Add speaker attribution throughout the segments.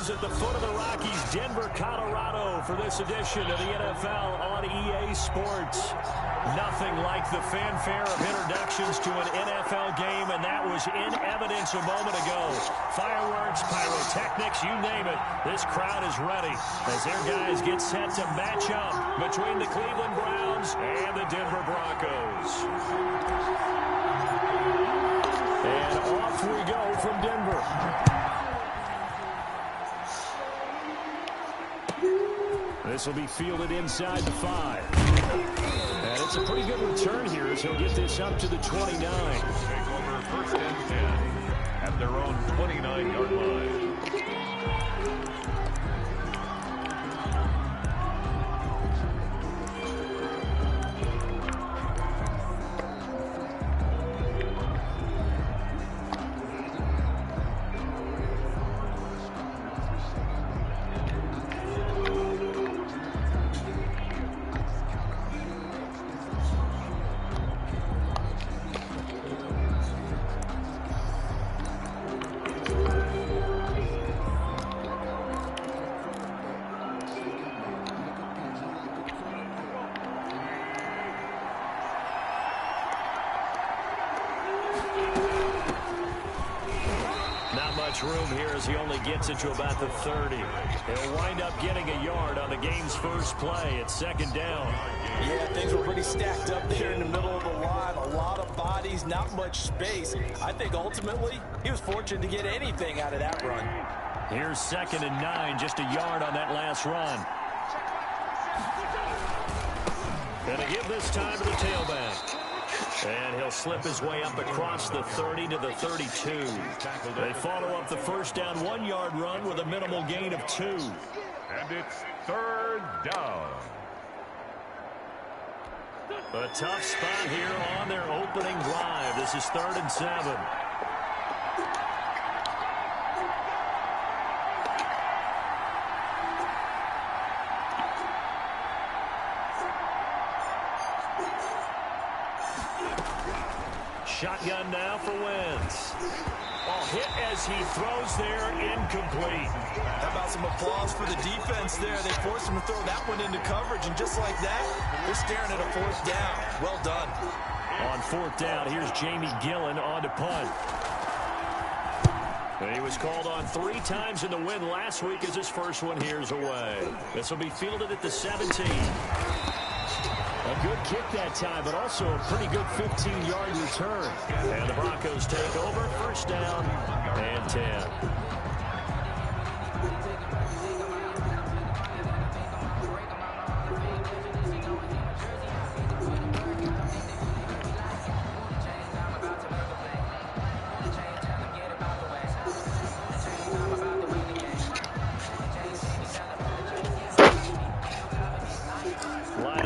Speaker 1: Broncos at the foot of the Rockies, Denver, Colorado, for this edition of the NFL on EA Sports. Nothing like the fanfare of introductions to an NFL game, and that was in evidence a moment ago. Fireworks, pyrotechnics, you name it. This crowd is ready as their guys get set to match up between the Cleveland Browns and the Denver Broncos. And off we go from Denver. This will be fielded inside the 5. And it's a pretty good return here as he'll get this up to the 29.
Speaker 2: Take over first and 10 at their own 29-yard line.
Speaker 1: Room here as he only gets it to about the 30. He'll wind up getting a yard on the game's first play. It's second down.
Speaker 3: Yeah, things were pretty stacked up there in the middle of the line. A lot of bodies, not much space. I think ultimately he was fortunate to get anything out of that run.
Speaker 1: Here's 2nd and 9, just a yard on that last run. And to give this time to the tailback. And he'll slip his way up across the 30 to the 32. They follow up the first down 1-yard run with a minimal gain of 2.
Speaker 2: And it's third down.
Speaker 1: A tough spot here on their opening drive. This is 3rd and 7. Shotgun now for Wentz. Oh, hit as he throws there, incomplete.
Speaker 3: How about some applause for the defense there? They forced him to throw that one into coverage, and just like that, they're staring at a 4th down. Well done.
Speaker 1: On 4th down, here's Jamie Gillen on to punt. He was called on 3 times in the win last week as his first one here's away. This will be fielded at the 17. A good kick that time, but also a pretty good 15-yard return. And the Broncos take over, first down and 10.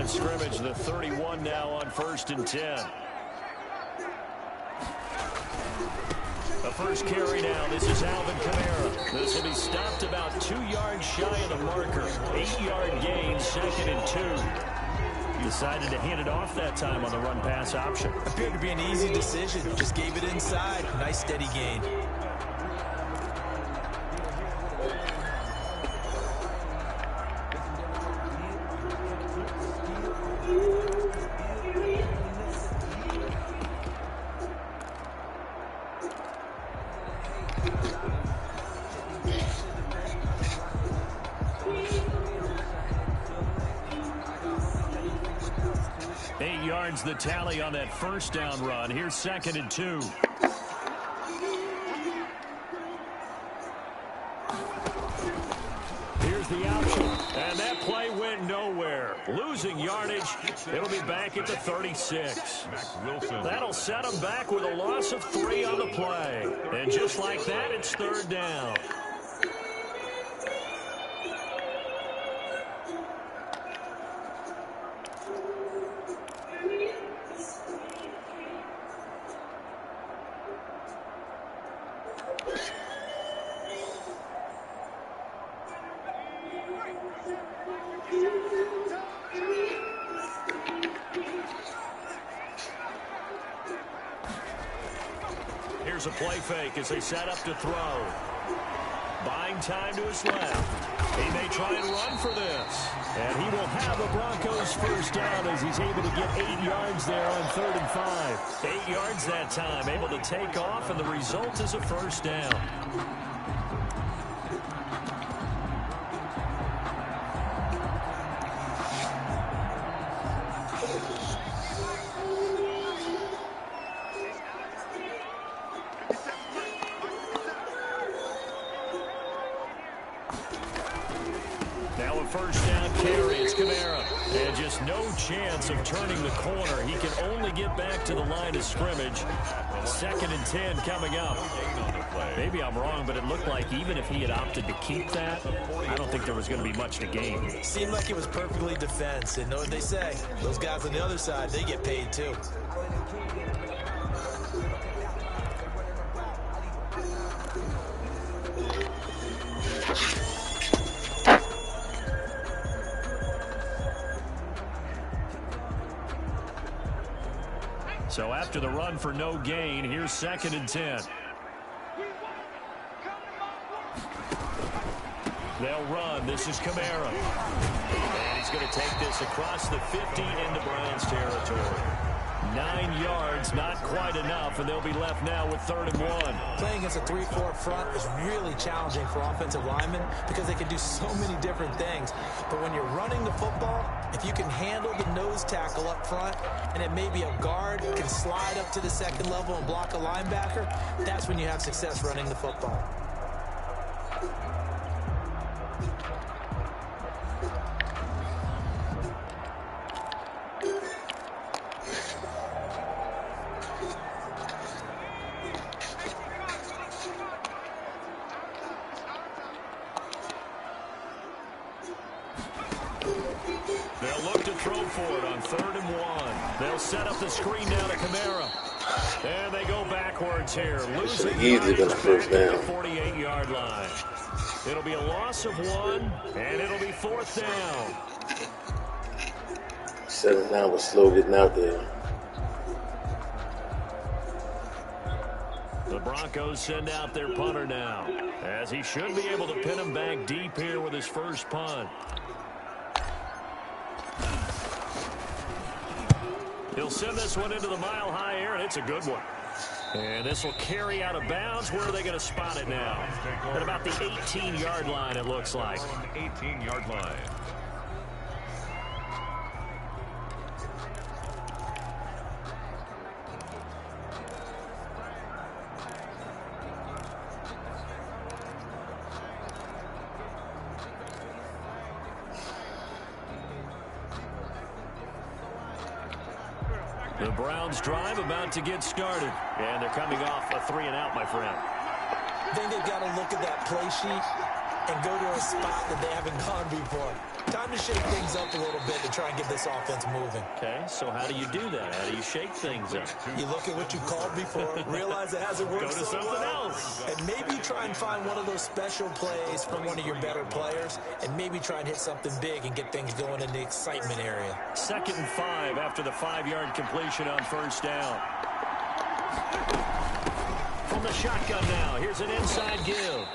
Speaker 1: Scrimmage, the 31 now on 1st and 10. The first carry now. This is Alvin Kamara. This will be stopped about 2 yards shy of the marker. 8-yard gain, 2nd and 2. Decided to hand it off that time on the run-pass option.
Speaker 3: Appeared to be an easy decision. Just gave it inside. Nice steady gain.
Speaker 1: The tally on that first down run. Here's 2nd and 2. Here's the option. And that play went nowhere. Losing yardage. It'll be back at the 36. That'll set them back with a loss of 3 on the play. And just like that, it's 3rd down. Here's a play fake as they set up to throw. Buying Running time to his left. He may try and run for this. And he will have a Broncos first down as he's able to get 8 yards there on 3rd and 5. 8 yards that time, able to take off, and the result is a first down. Now a first down carry. It's Kamara. And just no chance of turning the corner. He can only get back to the line of scrimmage. 2nd and 10 coming up. Maybe I'm wrong, but it looked like even if he had opted to keep that, I don't think there was going to be much to gain.
Speaker 3: Seemed like it was perfectly defense. And know what they say? Those guys on the other side, they get paid too.
Speaker 1: So after the run for no gain, here's 2nd and 10. They'll run. This is Kamara. And he's going to take this across the 50 into Browns territory. 9 yards, not quite enough, and they'll be left now with 3rd and 1.
Speaker 3: Playing against a 3-4 front is really challenging for offensive linemen because they can do so many different things. But when you're running the football, if you can handle the nose tackle up front, and it may be a guard can slide up to the 2nd level and block a linebacker, that's when you have success running the football.
Speaker 1: They'll look to throw for it on 3rd and 1. They'll set up the screen down to Kamara. And they go backwards here. Losing
Speaker 4: easily been a first down.
Speaker 1: 48-yard line. It'll be a loss of 1, and it'll be 4th down.
Speaker 4: 7th down was slow getting out there.
Speaker 1: The Broncos send out their punter now, as he should be able to pin him back deep here with his first punt. He'll send this one into the mile-high air, and it's a good one. And this will carry out of bounds. Where are they going to spot it now? At about the 18-yard line, it looks like.
Speaker 2: 18-yard line.
Speaker 1: The Browns drive about to get started. And they're coming off a 3-and-out, my friend.
Speaker 3: I think they've got to look at that play sheet and go to a spot that they haven't gone before. Time to shake things up a little bit to try and get this offense moving.
Speaker 1: Okay, so how do you do that? How do you shake things up?
Speaker 3: You look at what you called before, realize it hasn't worked
Speaker 1: Go to
Speaker 3: so
Speaker 1: something
Speaker 3: well,
Speaker 1: else.
Speaker 3: and maybe try and find one of those special plays from one of your better players, and maybe try and hit something big and get things going in the excitement area.
Speaker 1: 2nd and 5 after the 5-yard completion on 1st down. From the shotgun now, here's an inside give.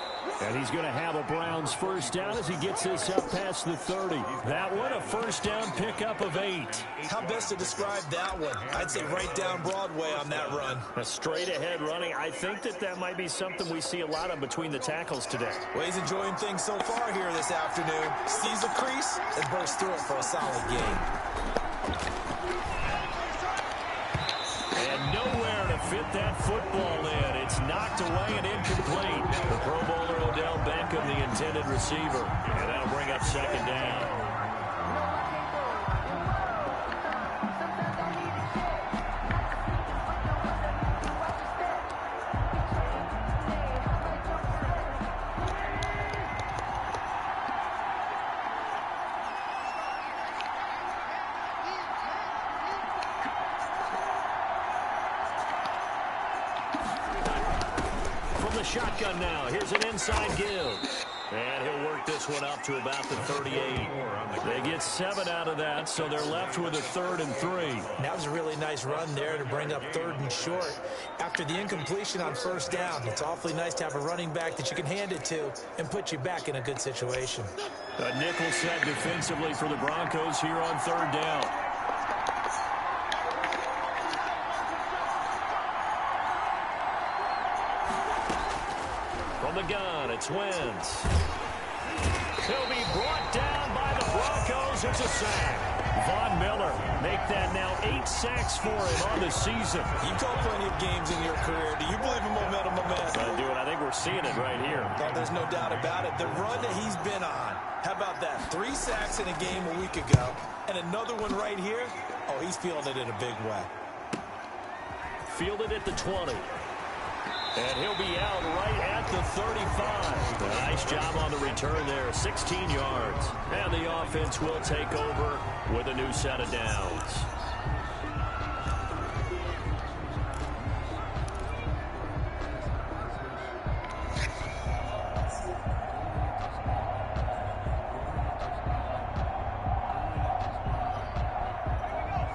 Speaker 1: And he's going to have a Browns first down as he gets this up past the 30. That one, a first down pickup of 8.
Speaker 3: How best to describe that one? I'd say right down Broadway on that run.
Speaker 1: A straight-ahead running. I think that might be something we see a lot of between the tackles today.
Speaker 3: Well, he's enjoying things so far here this afternoon. Sees a crease and bursts through it for a solid gain.
Speaker 1: And nowhere to fit that football in. It's knocked away and incomplete. The Pro Bowler Odell Beckham, the intended receiver. And that'll bring up 2nd down. Shotgun now. Here's an inside give. And he'll work this one up to about the 38. They get 7 out of that, so they're left with a 3rd and 3.
Speaker 3: That was a really nice run there to bring up 3rd and short. After the incompletion on 1st down, it's awfully nice to have a running back that you can hand it to and put you back in a good situation.
Speaker 1: A nickel set defensively for the Broncos here on 3rd down. From the gun, it's Wentz. He'll be brought down by the Broncos. It's a sack. Von Miller make that now 8 sacks for him on the season.
Speaker 3: You've called plenty of games in your career. Do you believe in momentum?
Speaker 1: I think we're seeing it right here.
Speaker 3: Oh, there's no doubt about it. The run that he's been on. How about that? 3 sacks in a game a week ago. And another one right here. Oh, he's feeling it in a big way.
Speaker 1: Fielded at the 20. And he'll be out right at the 35. Nice job on the return there. 16 yards. And the offense will take over with a new set of downs.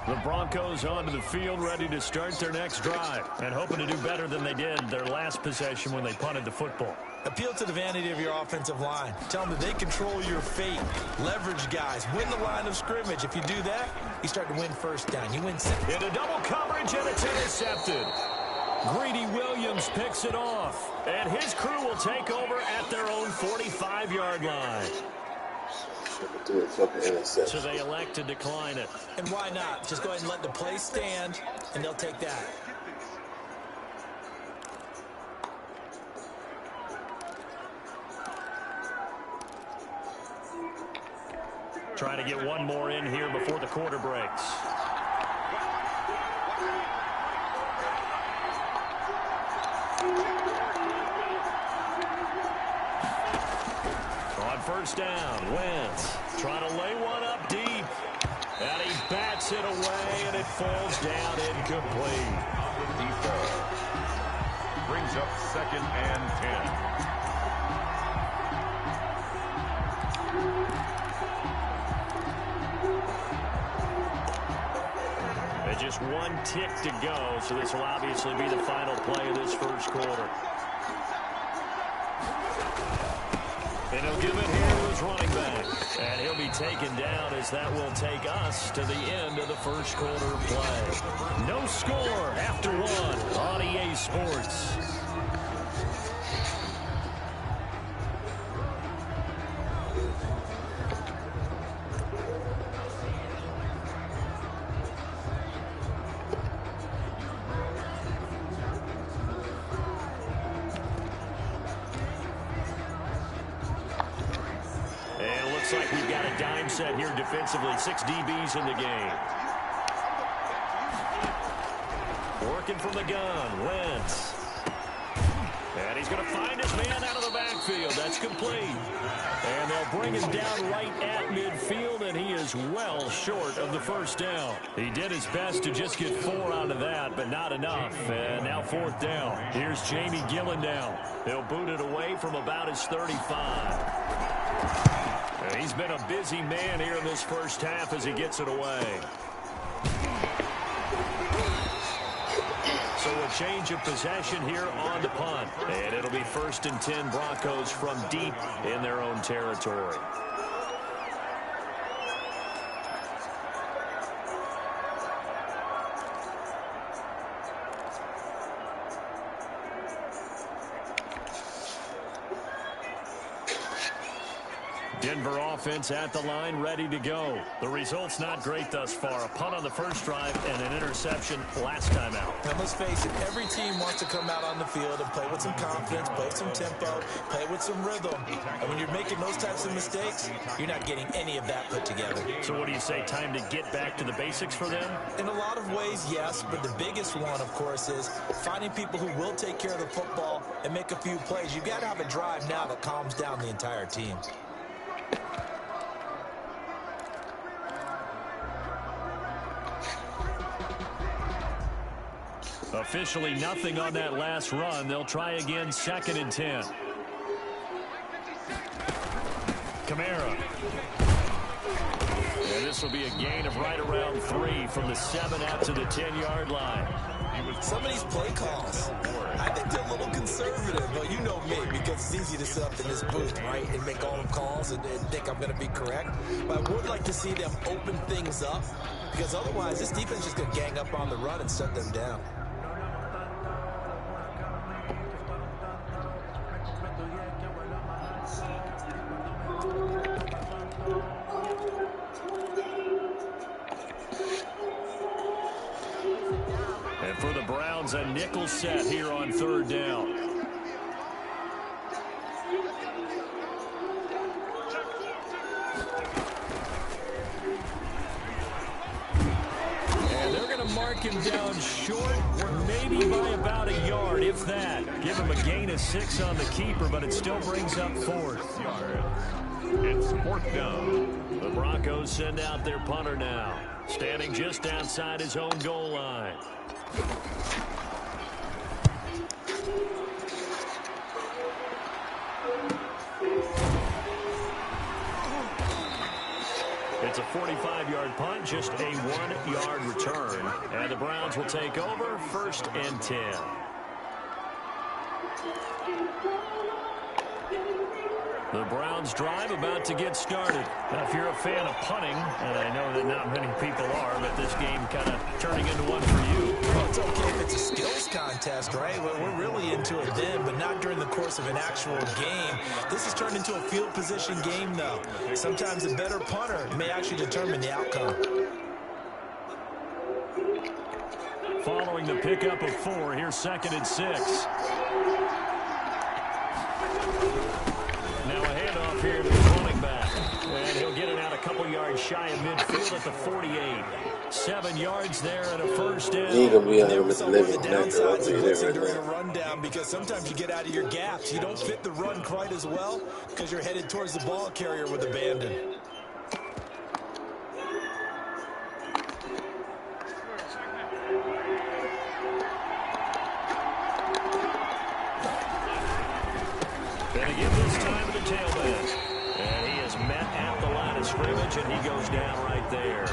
Speaker 1: The Broncos onto the field, ready to start their next drive, and hoping to do better than they did their last possession when they punted the football.
Speaker 3: Appeal to the vanity of your offensive line. Tell them that they control your fate. Leverage guys. Win the line of scrimmage. If you do that, you start to win 1st down. You win second.
Speaker 1: In a double coverage, and it's intercepted. Greedy Williams picks it off, and his crew will take over at their own 45-yard line. So they elect to decline it.
Speaker 3: And why not? Just go ahead and let the play stand, and they'll take that.
Speaker 1: Trying to get one more in here before the quarter breaks. On 1st down, Wentz trying to lay one up deep. And he bats it away, and it falls down incomplete.
Speaker 2: Brings up 2nd and 10.
Speaker 1: And just 1 tick to go, so this will obviously be the final play of this 1st quarter. And he'll give it here to his running back. And he'll be taken down as that will take us to the end of the 1st quarter play. No score after 1 on EA Sports. Looks like we've got a dime set here defensively. 6 DBs in the game. Working from the gun, Wentz. And he's going to find his man out of the backfield. That's complete. And they'll bring him down right at midfield, and he is well short of the 1st down. He did his best to just get 4 out of that, but not enough. And now 4th down. Here's Jamie Gillen now. He'll boot it away from about his 35. And he's been a busy man here in this 1st half as he gets it away. So a change of possession here on the punt. And it'll be 1st and 10 Broncos from deep in their own territory. Denver offense at the line, ready to go. The result's not great thus far. A punt on the 1st drive and an interception last time out.
Speaker 3: Now, let's face it, every team wants to come out on the field and play with some confidence, play with some tempo, play with some rhythm. And when you're making those types of mistakes, you're not getting any of that put together.
Speaker 1: So what do you say, time to get back to the basics for them?
Speaker 3: In a lot of ways, yes, but the biggest one, of course, is finding people who will take care of the football and make a few plays. You've got to have a drive now that calms down the entire team.
Speaker 1: Officially nothing on that last run. They'll try again, 2nd and 10. Kamara. And this will be a gain of right around 3 from the 7 out to the 10-yard line.
Speaker 3: Some of these play calls, I think they're a little conservative, but you know me, because it's easy to sit up in this booth, right, and make all the calls and think I'm going to be correct. But I would like to see them open things up, because otherwise this defense is going to gang up on the run and shut them down.
Speaker 1: And for the Browns, a nickel set here on 3rd down. And they're going to mark him down short, maybe by about a yard, if that. Give him a gain of 6 on the keeper, but it still brings up 4th.
Speaker 2: It's 4th down.
Speaker 1: The Broncos send out their punter now, standing just outside his own goal line. It's a 45-yard punt, just a 1-yard return. And the Browns will take over 1st and 10. The Browns drive about to get started. Now, if you're a fan of punting, and I know that not many people are, but this game kind of turning into one for you.
Speaker 3: Well, it's okay if it's a skills contest, right? We're really into it then, but not during the course of an actual game. This has turned into a field position game, though. Sometimes a better punter may actually determine the outcome.
Speaker 1: Following the pickup of 4, here's 2nd and 6. Now a handoff here to the running back. And he'll get it out a couple yards shy of midfield at the 48. 7 yards there and a 1st down.
Speaker 4: He ain't gonna be out here
Speaker 3: Never
Speaker 4: with
Speaker 3: saw
Speaker 4: the
Speaker 3: one of
Speaker 4: living
Speaker 3: the
Speaker 4: back. I'll
Speaker 3: downsides
Speaker 4: tell you
Speaker 3: of
Speaker 4: that
Speaker 3: blitzing
Speaker 4: right
Speaker 3: during a
Speaker 4: now.
Speaker 3: rundown, because sometimes you get out of your gaps. You don't fit the run quite as well because you're headed towards the ball carrier with abandon.
Speaker 1: Gonna give this time to the tailback. And he is met at the line of scrimmage, and he goes down right there.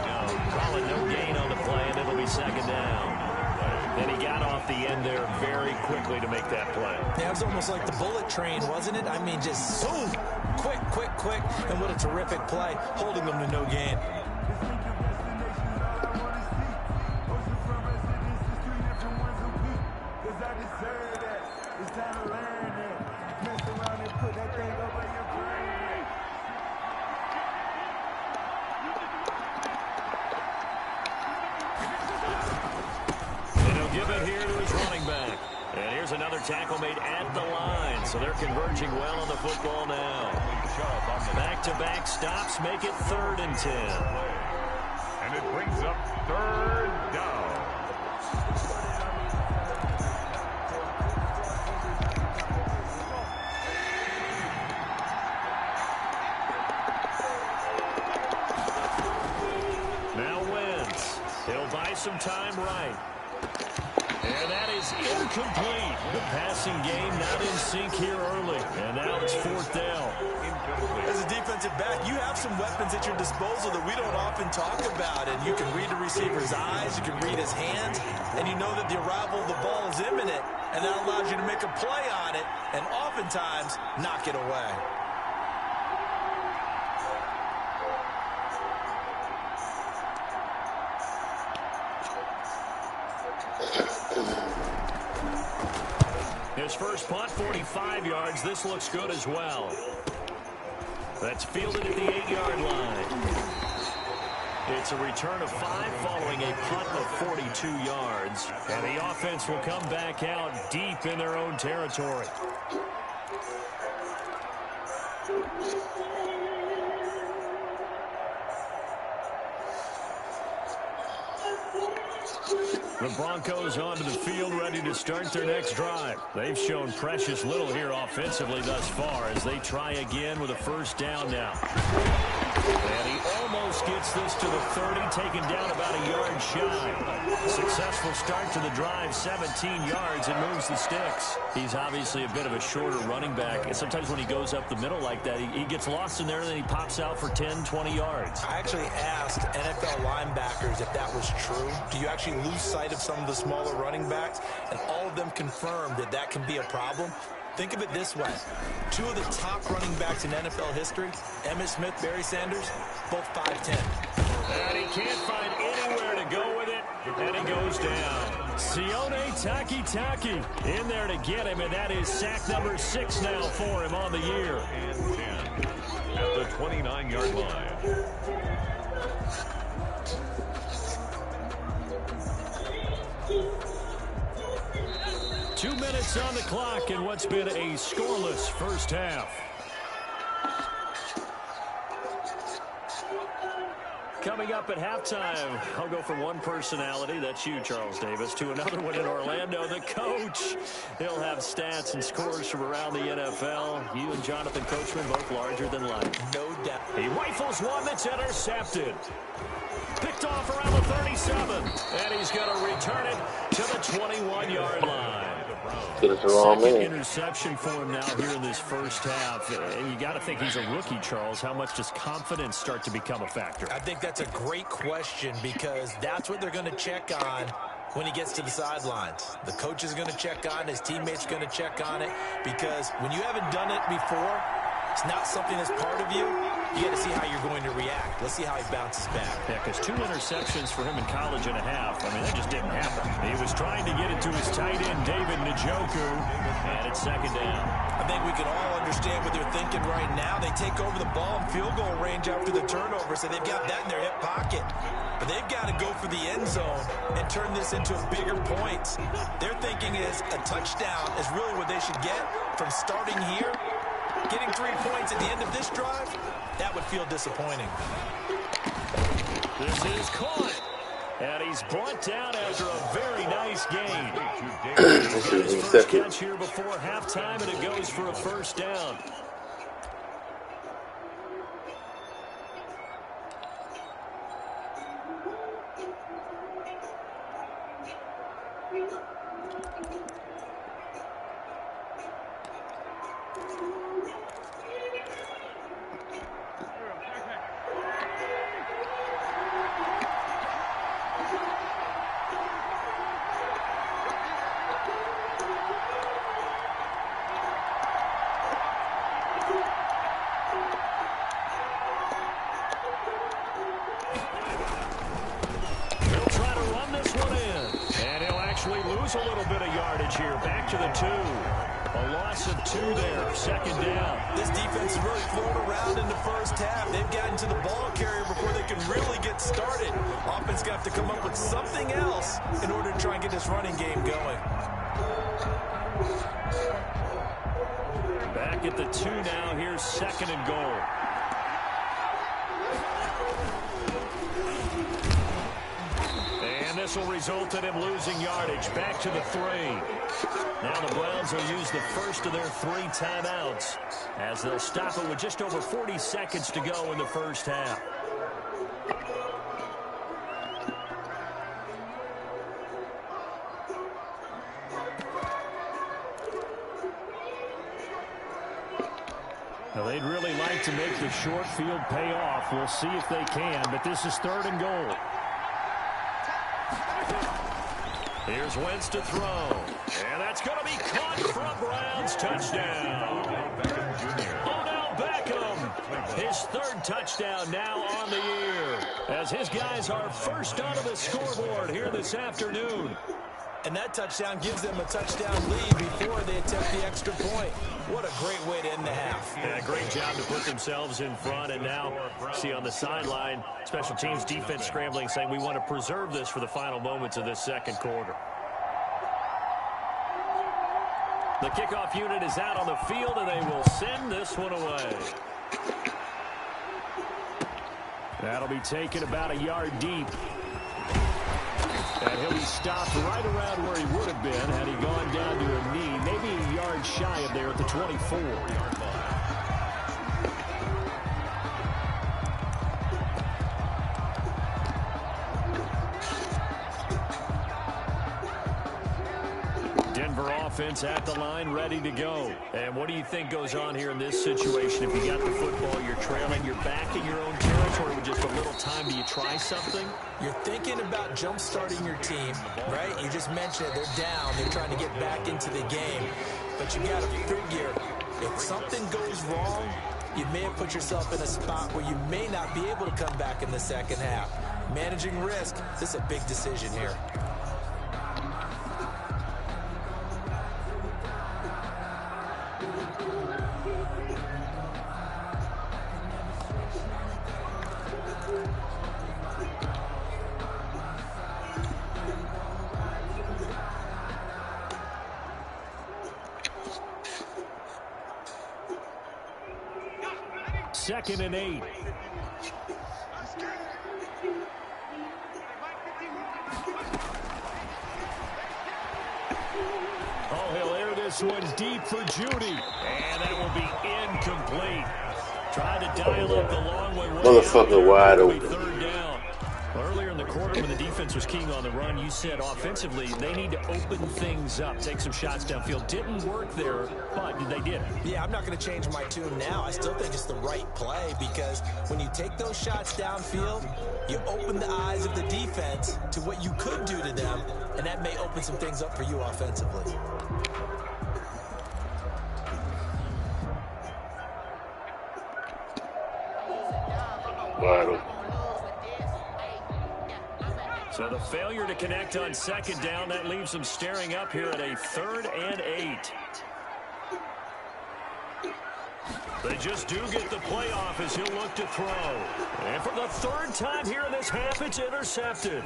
Speaker 1: No, call it no gain on the play, and it'll be 2nd down. And he got off the end there very quickly to make that play.
Speaker 3: Yeah, it was almost like the bullet train, wasn't it? I mean, just zoom, quick, quick, quick, and what a terrific play, holding them to no gain.
Speaker 1: Another tackle made at the line, so they're converging well on the football now. Back-to-back stops make it 3rd and 10.
Speaker 2: And it brings up 3rd down.
Speaker 1: Now Wentz. He'll buy some time right. And that is incomplete. The passing game not in sync here early. And now it's 4th down.
Speaker 3: As a defensive back, you have some weapons at your disposal that we don't often talk about. And you can read the receiver's eyes, you can read his hands, and you know that the arrival of the ball is imminent. And that allows you to make a play on it and oftentimes knock it away.
Speaker 1: His first punt, 45 yards. This looks good as well. That's fielded at the 8-yard line. It's a return of 5 following a punt of 42 yards. And the offense will come back out deep in their own territory. The Broncos onto the field, ready to start their next drive. They've shown precious little here offensively thus far as they try again with a 1st down now. And he almost gets this to the 30, taken down about a yard shy. Successful start to the drive, 17 yards, and moves the sticks. He's obviously a bit of a shorter running back, and sometimes when he goes up the middle like that, he gets lost in there, and then he pops out for 10, 20 yards.
Speaker 3: I actually asked NFL linebackers if that was true. Do you actually lose sight of some of the smaller running backs? And all of them confirmed that that can be a problem. Think of it this way. Two of the top running backs in NFL history, Emmitt Smith, Barry Sanders, both 5'10".
Speaker 1: And he can't find anywhere to go with it, and he goes down. Sione Taki in there to get him, and that is sack number 6 now for him on the year.
Speaker 2: And 10 at the 29-yard line.
Speaker 1: 2 minutes on the clock in what's been a scoreless first half. Coming up at halftime, I'll go from one personality, that's you, Charles Davis, to another one in Orlando, the coach. He'll have stats and scores from around the NFL. You and Jonathan Coachman both larger than life.
Speaker 3: No doubt.
Speaker 1: He rifles one that's intercepted. Picked off around the 37, and he's going to return it to the 21-yard line. Second interception for him now here in this first half. And you got to think he's a rookie, Charles. How much does confidence start to become a factor?
Speaker 3: I think that's a great question because that's what they're going to check on when he gets to the sidelines. The coach is going to check on, his teammates are going to check on it because when you haven't done it before, it's not something that's part of you. You got to see how you're going to react. Let's see how he bounces back.
Speaker 1: Yeah, because 2 interceptions for him in college and a half. I mean, that just didn't happen. He was trying to get it to his tight end, David Njoku, and it's second down.
Speaker 3: I think we can all understand what they're thinking right now. They take over the ball in field goal range after the turnover, so they've got that in their hip pocket. But they've got to go for the end zone and turn this into bigger points. Their thinking is a touchdown is really what they should get from starting here. Getting 3 points at the end of this drive, that would feel disappointing.
Speaker 1: This is caught. And he's brought down after a very nice gain. His first catch here before halftime, and it goes for a first down. A little bit of yardage here. Back to the 2. A loss of 2 there. Second down.
Speaker 3: This defense is really thrown around in the first half. They've gotten to the ball carrier before they can really get started. Offense going to have to come up with something else in order to try and get this running game going.
Speaker 1: Back at the 2 now. Here's second and goal. This will result in him losing yardage. Back to the 3. Now the Browns will use the first of their 3 timeouts as they'll stop it with just over 40 seconds to go in the first half. Now they'd really like to make the short field pay off. We'll see if they can, but this is third and goal. Here's Wentz to throw. And that's going to be caught from Browns. Touchdown. Odell Beckham. His 3rd touchdown now on the year. As his guys are first onto the scoreboard here this afternoon. And that touchdown gives them a touchdown lead before they attempt the extra point. What a great way to end the half. Yeah, great job to put themselves in front. And now, see on the sideline, special teams defense scrambling, saying we want to preserve this for the final moments of this second quarter. The kickoff unit is out on the field, and they will send this one away. That'll be taken about a yard deep. And he'll be stopped right around where he would have been had he gone down to a knee, maybe a yard shy of there at the 24-yard line. Denver offense at the line, ready to go. And what do you think goes on here in this situation? If you got the football, you're trailing, you're back in your own territory with just a little time. Do you try something?
Speaker 3: You're thinking about jump-starting your team, right? You just mentioned it. They're down. They're trying to get back into the game. But you got to figure, if something goes wrong, you may have put yourself in a spot where you may not be able to come back in the second half. Managing risk, this is a big decision here.
Speaker 1: Second and 8. Oh, he'll air this one deep for Judy. And that will be incomplete. Tried to dial up the long one.
Speaker 4: Motherfucker wide open.
Speaker 1: Third down. Earlier in the quarter when the defense was keying on the run, you said offensively they need to open things up, take some shots downfield. Didn't work there, but they did.
Speaker 3: Yeah, I'm not going to change my tune now. I still think it's the right play because when you take those shots downfield, you open the eyes of the defense to what you could do to them, and that may open some things up for you offensively.
Speaker 4: Wide open.
Speaker 1: So the failure to connect on second down, that leaves them staring up here at a 3rd and 8. They just do get the playoff as he'll look to throw. And for the 3rd time here in this half, it's intercepted.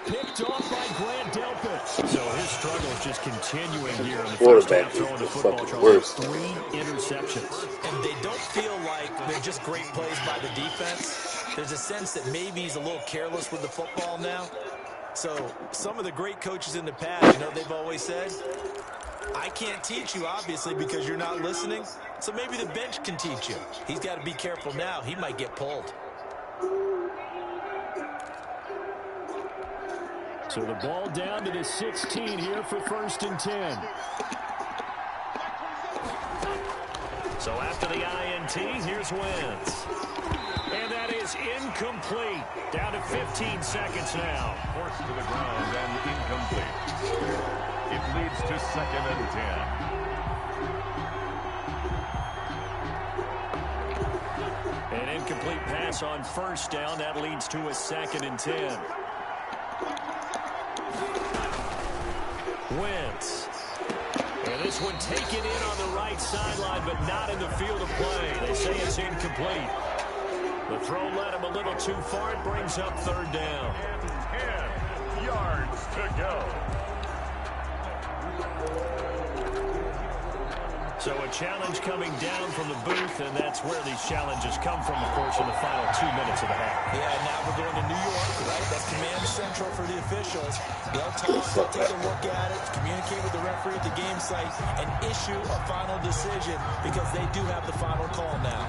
Speaker 1: Picked off by Grant Delpit. So his struggle is just continuing here in the first half, throwing the football.
Speaker 4: Worst.
Speaker 1: 3 interceptions.
Speaker 3: And they don't feel like they're just great plays by the defense. There's a sense that maybe he's a little careless with the football now. So some of the great coaches in the past, you know, they've always said, I can't teach you, obviously, because you're not listening. So maybe the bench can teach you. He's got to be careful now. He might get pulled.
Speaker 1: So the ball down to the 16 here for 1st and 10. So after the INT, here's Wentz. And that is incomplete. Down to 15 seconds now.
Speaker 2: Forced to the ground and incomplete. It leads to 2nd and 10.
Speaker 1: An incomplete pass on 1st down. That leads to a 2nd and 10. Wentz. And this one taken in on the right sideline, but not in the field of play. They say it's incomplete. The throw led him a little too far. It brings up 3rd down.
Speaker 2: 10 yards to go.
Speaker 1: So a challenge coming down from the booth, and that's where these challenges come from, of course, in the final 2 minutes of the half.
Speaker 3: Yeah, now we're going to New York, right? That's command central for the officials. They'll talk, they'll take a look at it, communicate with the referee at the game site, and issue a final decision because they do have the final call now.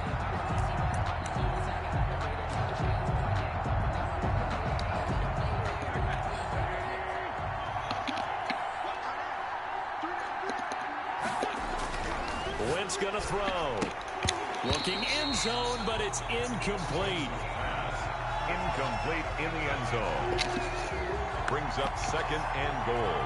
Speaker 1: Wentz going to throw. Looking end zone, but it's incomplete.
Speaker 2: Incomplete in the end zone. Brings up 2nd and goal.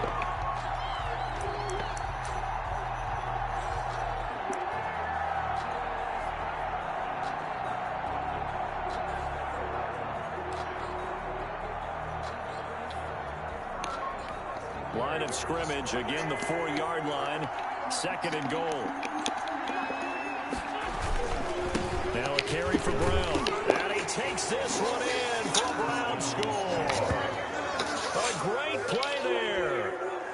Speaker 1: Line of scrimmage, again the 4-yard line. 2nd and goal. Now a carry for Brown. And he takes this one in for a Brown score. A great play there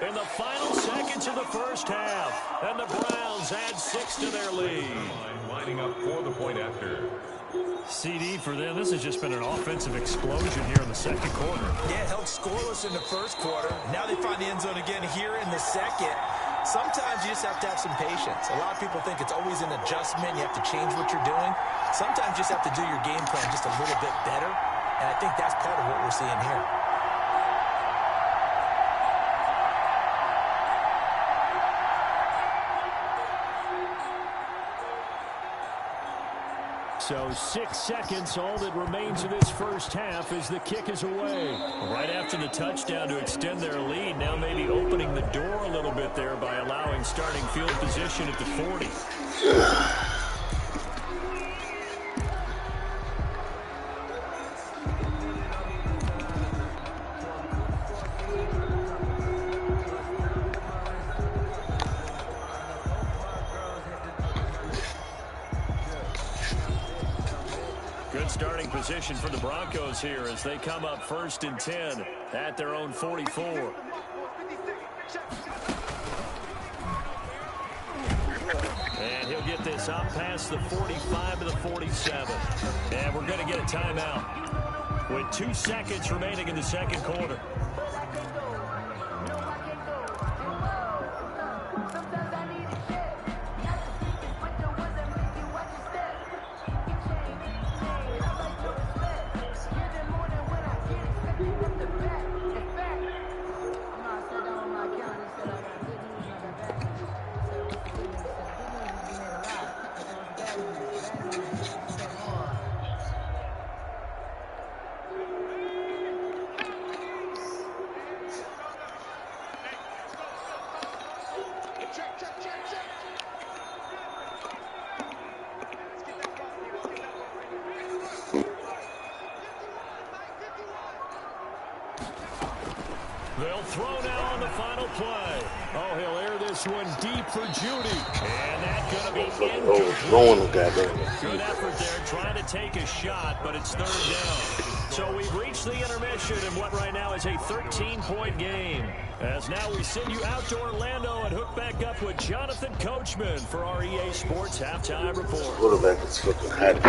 Speaker 1: in the final seconds of the first half. And the Browns add 6 to their lead.
Speaker 2: Lining up for the point after.
Speaker 1: CD for them. This has just been an offensive explosion here in the 2nd quarter.
Speaker 3: Yeah, held scoreless in the 1st quarter. Now they find the end zone again here in the 2nd. Sometimes you just have to have some patience. A lot of people think it's always an adjustment. You have to change what you're doing. Sometimes you just have to do your game plan just a little bit better. And I think that's part of what we're seeing here.
Speaker 1: So 6 seconds, all that remains of this first half as the kick is away. Right after the touchdown to extend their lead, now maybe opening the door a little bit there by allowing starting field position at the 40. Good starting position for the Broncos here as they come up 1st and 10 at their own 44. And he'll get this up past the 45 to the 47. And we're going to get a timeout with 2 seconds remaining in the second quarter. They'll throw now on the final play. Oh, he'll air this one deep for Judy. And that's going to be incomplete. Good effort there, trying to take a shot, but it's 3rd down. So we've reached the intermission in what right now is a 13-point game. As now we send you out to Orlando and hook back up with Jonathan Coachman for our EA Sports Halftime Report.
Speaker 4: Quarterback is fucking hot.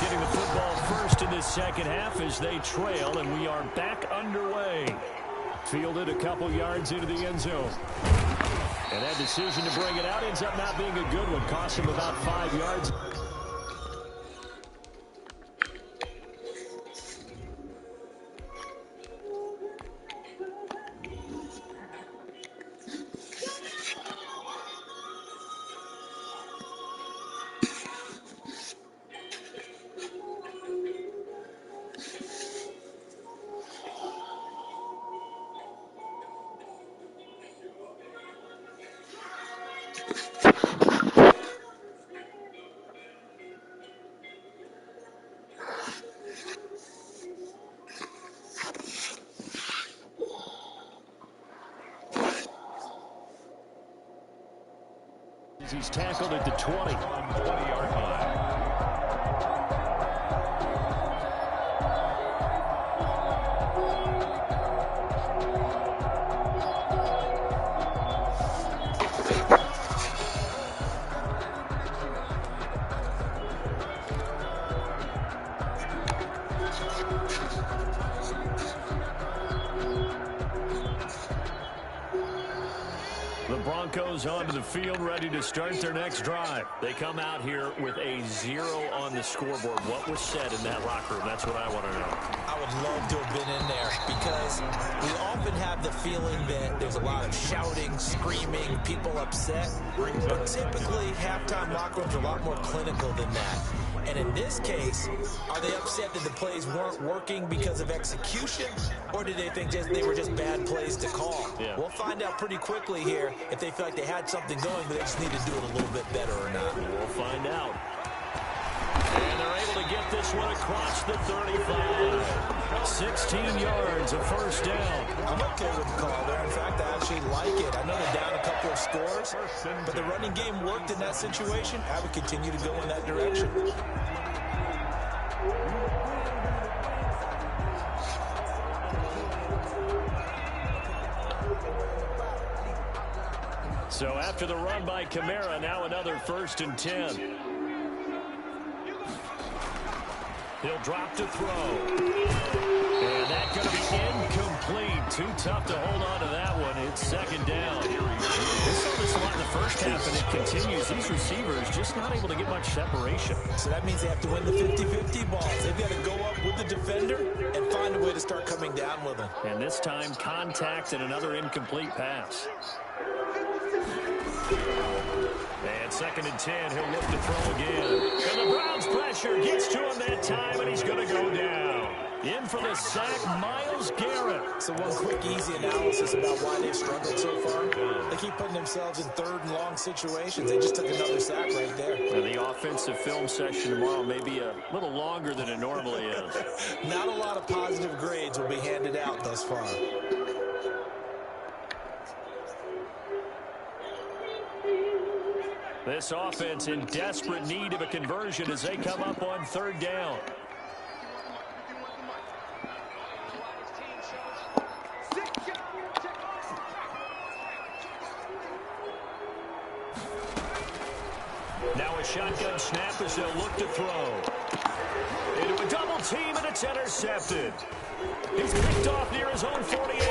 Speaker 1: Getting the football first in this second half as they trail, and we are back underway. Fielded a couple yards into the end zone. And that decision to bring it out ends up not being a good one. Cost him about 5 yards. He's tackled at the 20-yard line. The Broncos onto the field, ready to start their next drive. They come out here with a 0 on the scoreboard. What was said in that locker room? That's what I want to know.
Speaker 3: I would love to have been in there because we often have the feeling that there's a lot of shouting, screaming, people upset. But typically, halftime locker rooms are a lot more clinical than that. And in this case, are they upset that the plays weren't working because of execution? Or did they think they were just bad plays to call?
Speaker 1: Yeah.
Speaker 3: We'll find out pretty quickly here if they feel like they had something going, but they just need to do it a little bit better or not.
Speaker 1: We'll find out. And they're able to get this one across the 35. 16 yards, a first down.
Speaker 3: I'm okay with the call there. In fact, I actually like it. I know they're down a couple of scores, but the running game worked in that situation. I would continue to go in that direction.
Speaker 1: So after the run by Kamara, now another 1st and 10. He'll drop to throw. And that's going to be incomplete. Too tough to hold on to that one. It's second down. We saw this a lot in the first half, and it continues. These receivers just not able to get much separation.
Speaker 3: So that means they have to win the 50-50 balls. They've got to go up with the defender and find a way to start coming down with them.
Speaker 1: And this time, contact and another incomplete pass. And second and 10, he'll look to throw again. And the Browns pressure gets to him that time, and he's going to go down. In for the sack, Myles Garrett.
Speaker 3: So one quick, easy analysis about why they've struggled so far. They keep putting themselves in third and long situations. They just took another sack right there.
Speaker 1: And the offensive film session tomorrow may be a little longer than it normally is.
Speaker 3: Not a lot of positive grades will be handed out thus far.
Speaker 1: This offense in desperate need of a conversion as they come up on third down. Now a shotgun snap as they'll look to throw. Into a double team, and it's intercepted. He's picked off near his own 48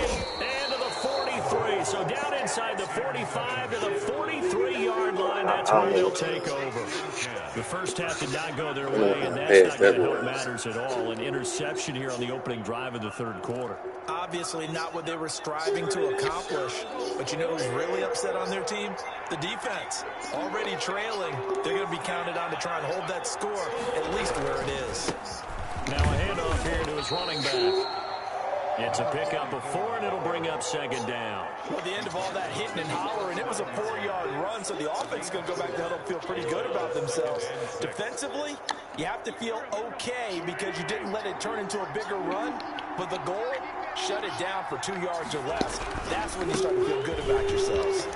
Speaker 1: and to the 43. So down inside the 45 to the 43-yard line. That's where they'll take over. The first half did not go their way, and that's not going to help matters at all. An interception here on the opening drive of the third quarter.
Speaker 3: Obviously not what they were striving to accomplish. But you know who's really upset on their team? The defense. Already trailing. They're going to be counted on to try and hold that score at least where it is.
Speaker 1: Now a handoff here to his running back. It's a pickup of 4, and it'll bring up second down.
Speaker 3: Well, at the end of all that hitting and hollering, it was a 4-yard run, so the offense is going to go back to huddle and feel pretty good about themselves. Defensively, you have to feel okay because you didn't let it turn into a bigger run, but the goal, shut it down for 2 yards or less. That's when you start to feel good about yourselves.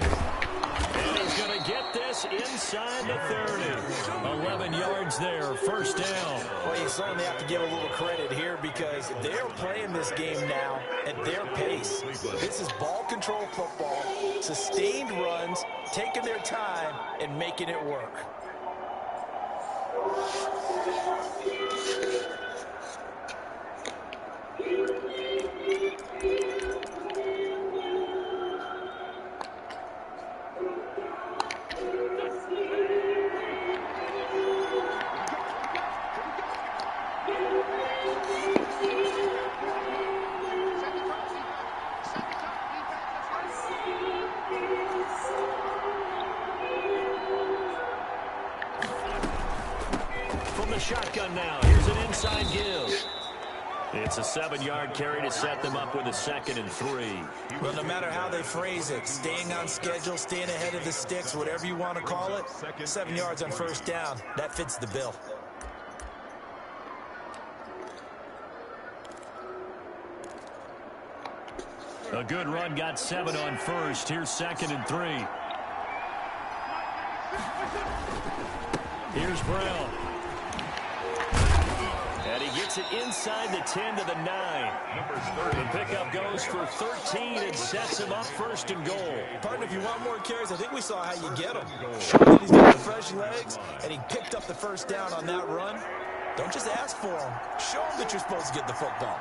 Speaker 1: And he's going to get this inside the 30. 11 yards there, first down.
Speaker 3: Well, you certainly have to give a little credit here because they're playing this game now at their pace. This is ball control football, sustained runs, taking their time, and making it work.
Speaker 1: Shotgun now. Here's an inside give. It's a 7-yard carry to set them up with a second and 3.
Speaker 3: Well, no matter how they phrase it, staying on schedule, staying ahead of the sticks, whatever you want to call it, 7 yards on first down, that fits the bill.
Speaker 1: A good run got 7 on first. Here's second and 3. Here's Brown. And he gets it inside the 10 to the 9. The pickup goes for 13 and sets him up first and goal.
Speaker 3: Partner, if you want more carries, I think we saw how you get them. Show that he's got fresh legs, and he picked up the first down on that run. Don't just ask for him. Show him that you're supposed to get the football.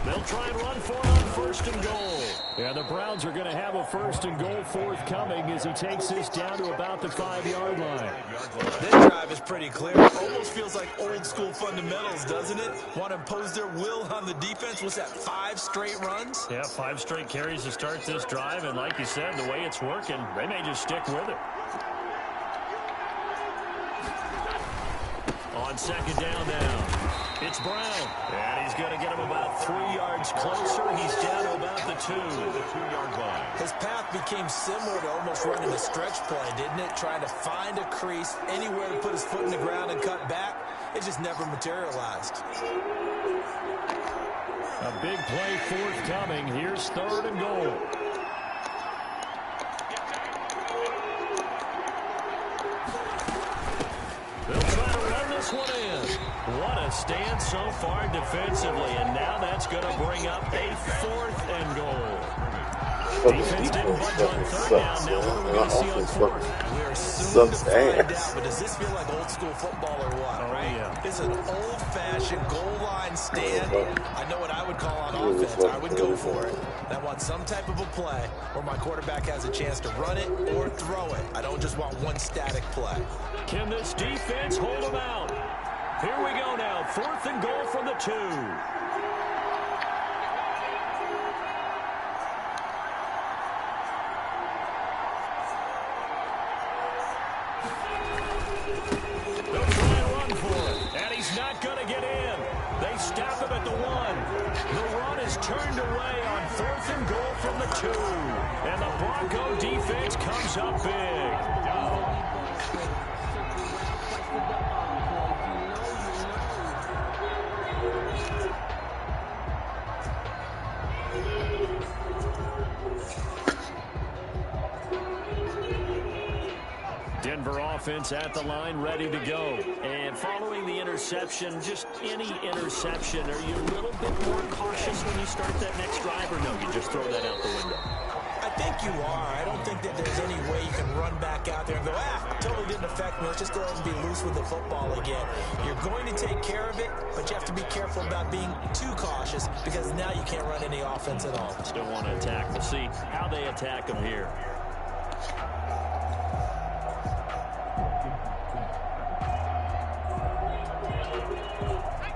Speaker 1: They'll try and run for it on first and goal. Yeah, the Browns are going to have a first and goal forthcoming as he takes this down to about the 5-yard line.
Speaker 3: This drive is pretty clear. Almost feels like old school fundamentals, doesn't it? Want to impose their will on the defense. Was that 5 straight runs?
Speaker 1: Yeah, 5 straight carries to start this drive. And like you said, the way it's working, they may just stick with it. On second down now. It's Brown. And he's going to get him about 3 yards closer. He's down to about the 2.
Speaker 2: The 2-yard line.
Speaker 3: His path became similar to almost running a stretch play, didn't it? Trying to find a crease, anywhere to put his foot in the ground and cut back. It just never materialized.
Speaker 1: A big play forthcoming. Here's third and goal. They'll try to run this one in. What a stand so far defensively, and now that's going to bring up a 4th and goal. Defense didn't budge on third down. Now what are we going to see on fourth?
Speaker 3: We're soon to find
Speaker 4: ass.
Speaker 3: out, but does this feel like old school football or what?
Speaker 1: Oh,
Speaker 3: Right?
Speaker 1: yeah.
Speaker 3: It's an old-fashioned goal line stand. I know what I would call on offense. I would go for it. I want some type of a play where my quarterback has a chance to run it or throw it. I don't just want one static play.
Speaker 1: Can this defense hold them out? Here we go now. 4th and goal from the 2. They'll try and run for it. And he's not going to get in. They stop him at the 1. The run is turned away on 4th and goal from the 2. And the Bronco defense comes up big. Denver offense at the line, ready to go. And following the interception, just any interception, are you a little bit more cautious when you start that next drive, or no, you just throw that out the window?
Speaker 3: I think you are. I don't think that there's any way you can run back out there and go, totally didn't affect me. Let's just go ahead and be loose with the football again. You're going to take care of it, but you have to be careful about being too cautious because now you can't run any offense at all.
Speaker 1: Still want to attack. We'll see how they attack them here.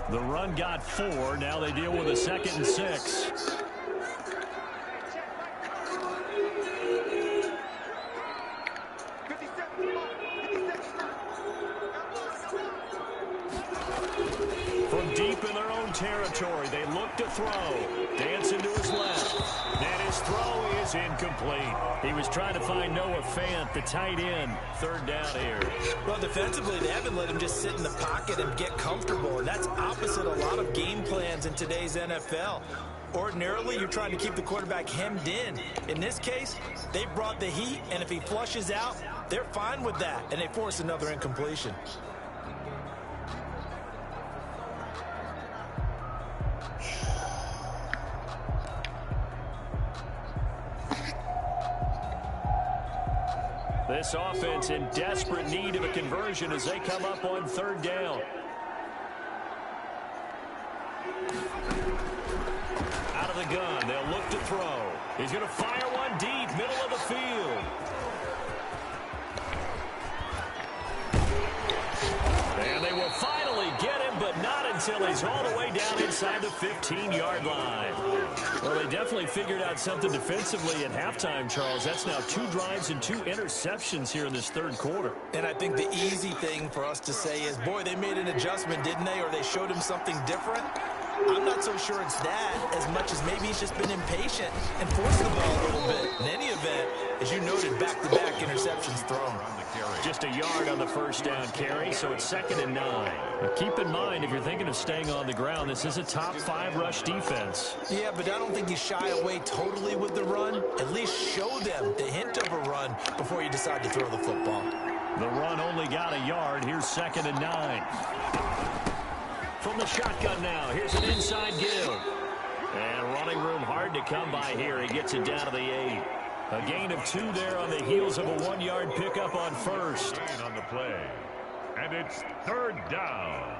Speaker 1: The run got 4. Now they deal with a 2nd and 6. From deep in their own territory, they look to throw. Dancing to his left. And his throw is incomplete. He was trying to find Noah Fant, the tight end. 3rd down here.
Speaker 3: Well, defensively, they haven't let him just sit in the pocket and get comfortable, and that's opposite a lot of game plans in today's NFL. Ordinarily, you're trying to keep the quarterback hemmed in. In this case, they brought the heat, and if he flushes out, they're fine with that, and they force another incompletion.
Speaker 1: This offense in desperate need of a conversion as they come up on 3rd down. Out of the gun, they'll look to throw. He's going to fire one deep, middle of the field. And they will finally get him, but not until he's all the way down inside the 15-yard line. Well, they definitely figured out something defensively at halftime, Charles. That's now 2 drives and 2 interceptions here in this 3rd quarter.
Speaker 3: And I think the easy thing for us to say is, boy, they made an adjustment, didn't they? Or they showed him something different. I'm not so sure it's that as much as maybe he's just been impatient and forced the ball a little bit. In any event, as you noted, back-to-back interceptions thrown.
Speaker 1: Just a yard on the 1st down carry, so it's 2nd and 9. And keep in mind, if you're thinking of staying on the ground, this is a top 5 rush defense.
Speaker 3: Yeah, but I don't think you shy away totally with the run. At least show them the hint of a run before you decide to throw the football.
Speaker 1: The run only got a yard. Here's 2nd and 9. From the shotgun now, here's an inside give. And running room hard to come by here. He gets it down to the 8. A gain of 2 there on the heels of a 1-yard pickup on 1st.
Speaker 2: Gain on the play. And it's 3rd down.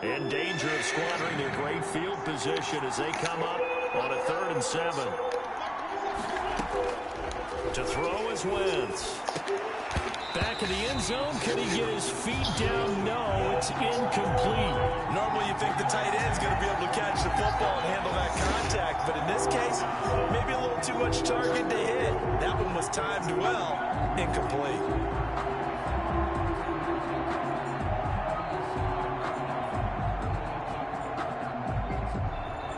Speaker 1: In danger of squandering their great field position as they come up on a 3rd and 7. To throw is Wentz. Back in the end zone. Can he get his feet down? No, it's incomplete.
Speaker 3: Normally you think the tight end's going to be able to catch the football and handle that contact, but in this case, maybe a little too much target to hit. That one was timed well. Incomplete.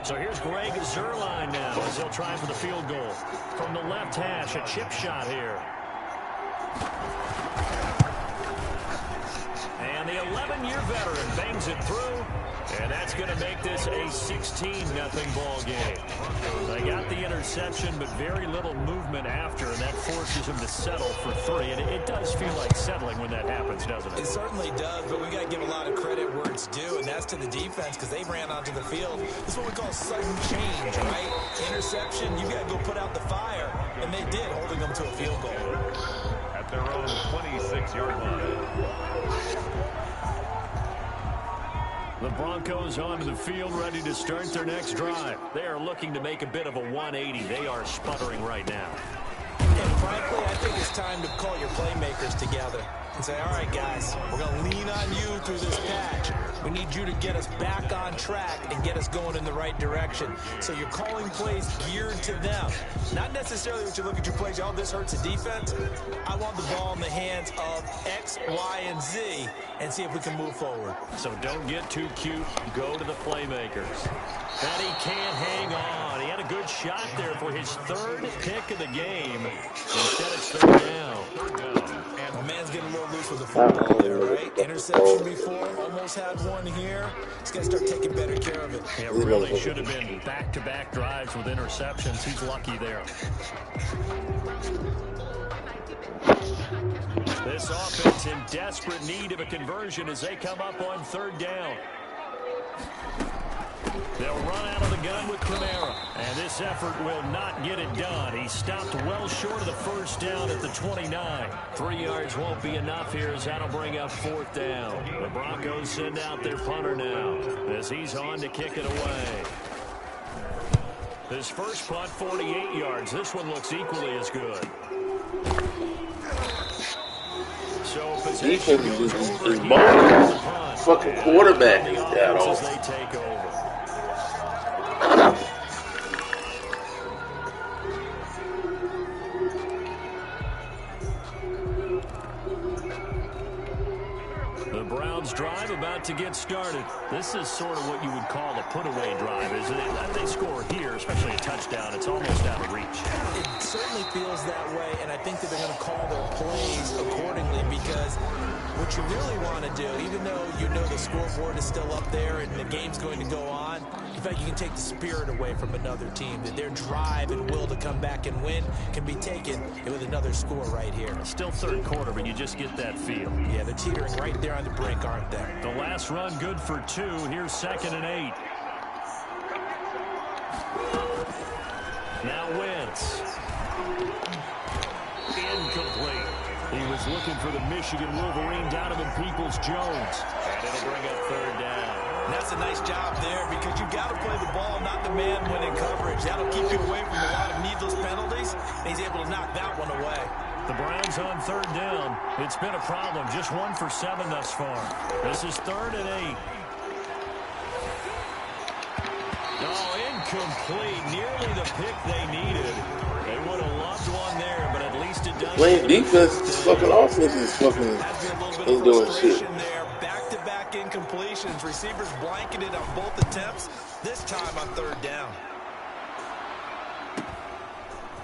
Speaker 1: So here's Greg Zuerlein now as he'll try for the field goal. From the left hash, a chip shot here. And the 11-year veteran bangs it through. And that's going to make this a 16-0 ball game. They got the interception, but very little movement after, and that forces them to settle for 3. And it does feel like settling when that happens, doesn't it?
Speaker 3: It certainly does, but we got to give a lot of credit where it's due, and that's to the defense because they ran onto the field. This is what we call sudden change, right? Interception, you got to go put out the fire, and they did, holding them to a field goal.
Speaker 2: At their own 26-yard line.
Speaker 1: The Broncos onto the field, ready to start their next drive. They are looking to make a bit of a 180. They are sputtering right now.
Speaker 3: And frankly, I think it's time to call your playmakers together and say, all right, guys, we're going to lean on you through this patch. We need you to get us back on track and get us going in the right direction. So you're calling plays geared to them. Not necessarily what you look at your plays, oh, this hurts the defense. I want the ball in the hands of X, Y, and Z and see if we can move forward.
Speaker 1: So don't get too cute. Go to the playmakers. And he can't hang on. He had a good shot there for his 3rd pick of the game. Instead, it's 3rd down.
Speaker 3: And my man's getting a little loose with the football there, right? Interception before, almost had one here. He's got to start taking better care of it.
Speaker 1: It really should have been back-to-back drives with interceptions. He's lucky there. This offense in desperate need of a conversion as they come up on 3rd down. They'll run out of the gun with Kamara. And this effort will not get it done. He stopped well short of the 1st down at the 29. 3 yards won't be enough here as that'll bring up 4th down. The Broncos send out their punter now as he's on to kick it away. His first punt, 48 yards. This one looks equally as good. So possession goes over here.
Speaker 4: Fucking quarterback is that
Speaker 1: off. They take over. The Browns drive about to get started. This is sort of what you would call a put-away drive, isn't it? If they score here, especially a touchdown, it's almost out of reach.
Speaker 3: It certainly feels that way, and I think that they're going to call their plays accordingly because what you really want to do, even though you know the scoreboard is still up there and the game's going to go on, in fact, you can take the spirit away from another team, that their drive and will to come back and win can be taken with another score right here.
Speaker 1: Still 3rd quarter, but you just get that feel.
Speaker 3: Yeah, they're teetering right there on the brink, aren't they?
Speaker 1: The last run good for 2. Here's 2nd and 8. Now Wentz. Incomplete. He was looking for the Michigan Wolverine, Donovan Peoples-Jones. And it'll bring up 3rd down.
Speaker 3: And that's a nice job there because you've got to play the ball, not the man winning coverage. That'll keep you away from a lot of needless penalties, and he's able to knock that one away.
Speaker 1: The Browns on 3rd down. It's been a problem. Just 1 for 7 thus far. This is 3rd and 8. Oh, incomplete. Nearly the pick they needed. They would have loved one there, but at least it does.
Speaker 4: Playing defense, fucking offense is fucking ain't doing shit.
Speaker 3: Back-to-back incompletions. Receivers blanketed on both attempts. This time on 3rd down.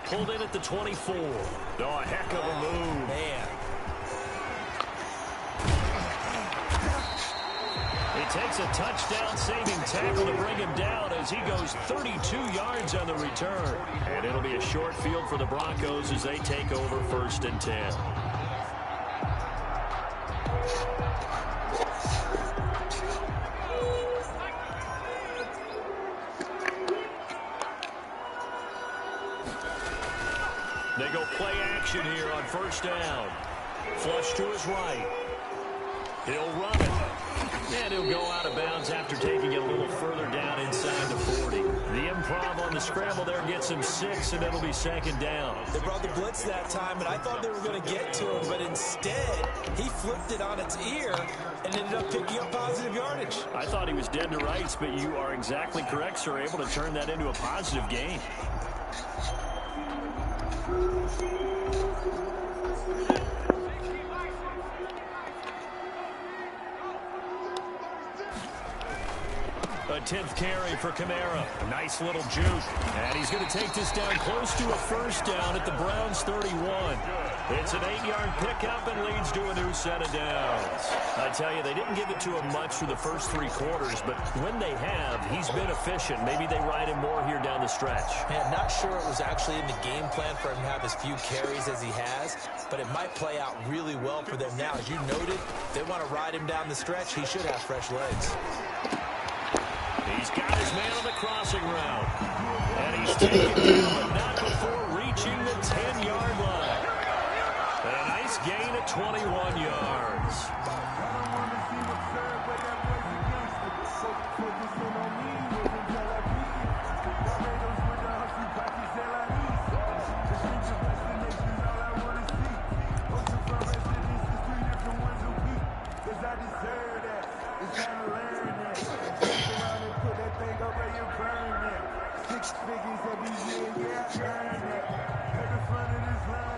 Speaker 1: Pulled in at the 24. Oh, a heck of a move.
Speaker 3: Man.
Speaker 1: He takes a touchdown-saving tackle to bring him down as he goes 32 yards on the return. And it'll be a short field for the Broncos as they take over 1st and 10. They go play action here on 1st down. Flush to his right. He'll run it. And he'll go out of bounds after taking it a little further down inside the 40. The improv on the scramble there gets him 6, and it'll be 2nd down.
Speaker 3: They brought the blitz that time, and I thought they were going to get to him, but instead, he flipped it on its ear and ended up picking up positive yardage.
Speaker 1: I thought he was dead to rights, but you are exactly correct, sir. Able to turn that into a positive gain. A 10th carry for Kamara. A nice little juke. And he's going to take this down close to a 1st down at the Browns' 31. It's an 8-yard pickup and leads to a new set of downs. I tell you, they didn't give it to him much for the first 3 quarters, but when they have, he's been efficient. Maybe they ride him more here down the stretch.
Speaker 3: Yeah, not sure it was actually in the game plan for him to have as few carries as he has, but it might play out really well for them now. As you noted, they want to ride him down the stretch. He should have fresh legs.
Speaker 1: He's got his man on the crossing route. And he's taken down, but not before reaching the 10-yard line. And a nice gain of 21 yards.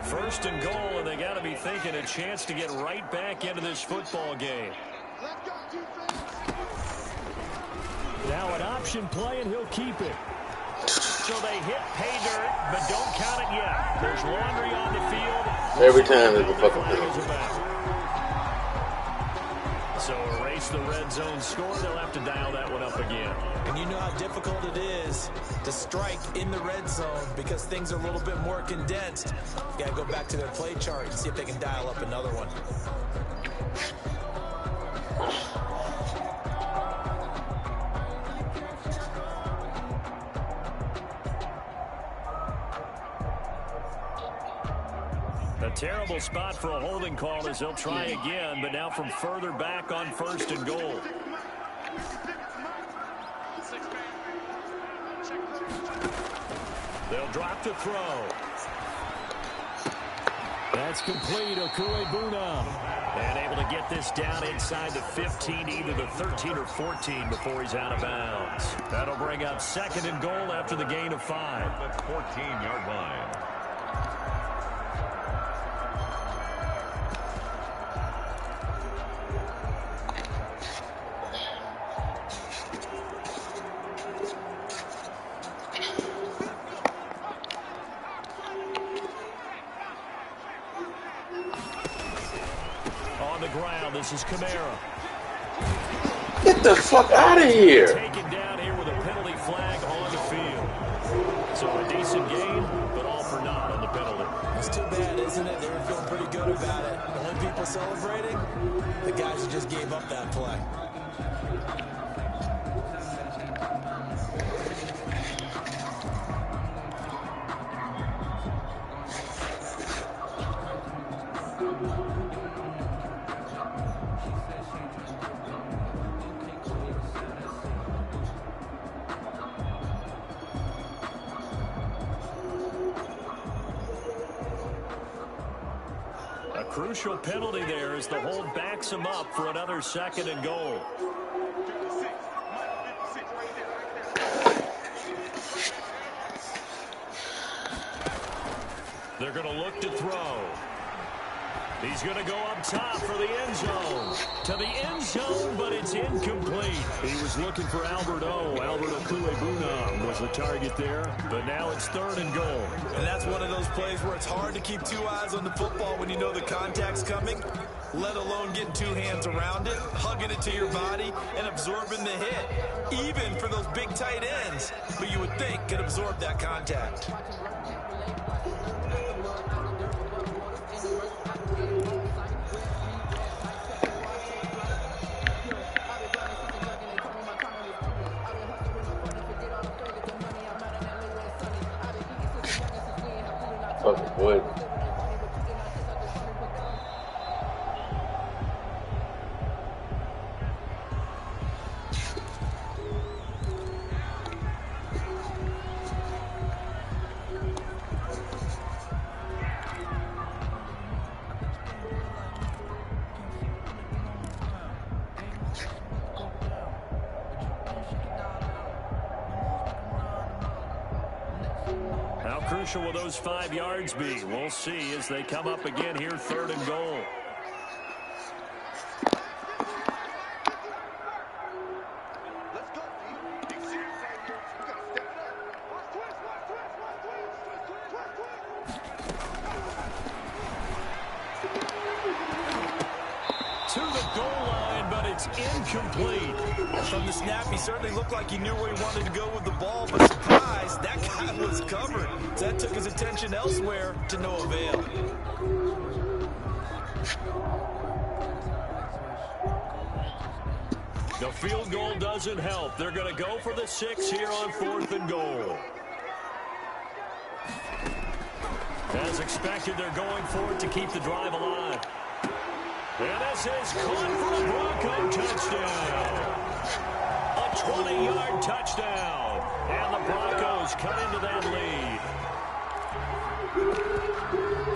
Speaker 1: First and goal, and they got to be thinking a chance to get right back into this football game. Now an option play, and he'll keep it. So they hit pay dirt, but don't count it yet. There's laundry on the field.
Speaker 4: Every time there's a fucking penalty.
Speaker 1: So erase the red zone score. They'll have to dial that one up again.
Speaker 3: And you know how difficult it is to strike in the red zone because things are a little bit more condensed. You got to go back to their play chart and see if they can dial up another one.
Speaker 1: A terrible spot for a holding call as they'll try again, but now from further back on first and goal. They'll drop the throw. That's complete. Okuebuna. And able to get this down inside the 15, either the 13 or 14 before he's out of bounds. That'll bring up second and goal after the gain of 5.
Speaker 2: That's 14-yard line.
Speaker 1: This is Kamara.
Speaker 4: Get the fuck out of here.
Speaker 1: Taken down here with a penalty flag on the field. So a decent game, but all for naught on the penalty.
Speaker 3: It's too bad, isn't it? They were feeling pretty good about it. The only people celebrating, the guys who just gave up that play.
Speaker 1: Crucial penalty there as the hold backs him up for another second and goal. They're going to look to throw. He's going to go up top for the end zone. To the end zone, but it's incomplete. He was looking for Albert Okuebuna was the target there, but now it's third and goal.
Speaker 3: And that's one of those plays where it's hard to keep 2 eyes on the football when you know the contact's coming, let alone getting 2 hands around it, hugging it to your body, and absorbing the hit, even for those big tight ends who you would think could absorb that contact.
Speaker 4: Fucking boy.
Speaker 1: How crucial will those 5 yards be? We'll see as they come up again here, third and goal. incomplete.
Speaker 3: From the snap, he certainly looked like he knew where he wanted to go with the ball, but surprise, that guy was covered. So that took his attention elsewhere to no avail.
Speaker 1: The field goal doesn't help. They're going to go for the 6 here on 4th and goal. As expected, they're going for it to keep the drive alive. And this is caught for a Bronco touchdown. A 20-yard touchdown. And the Broncos cut into that lead.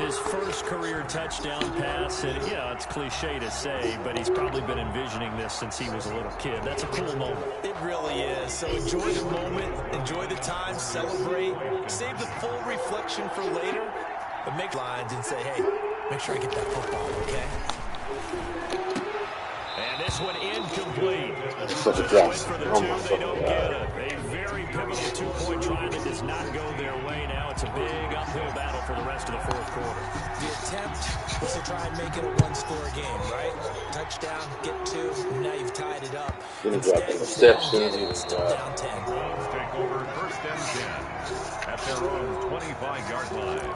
Speaker 1: His first career touchdown pass, and yeah, it's cliche to say, but he's probably been envisioning this since he was a little kid. That's a cool moment.
Speaker 3: It really is. So enjoy the moment, enjoy the time, celebrate, save the full reflection for later, but make lines and say, hey, make sure I get that football, okay?
Speaker 1: And this one incomplete.
Speaker 4: Such a drop.
Speaker 1: For the 2, they don't get it. A very pivotal 2-point try that does not go their way. Now it's a big uphill battle for the rest of the 4th quarter.
Speaker 3: The attempt was to try and make it a one-score game, right? Touchdown, get 2, now you've tied it up.
Speaker 4: Didn't drop an interception.
Speaker 3: It's still down 10.
Speaker 2: Browns take over 1st and 10 at their own 25-yard line.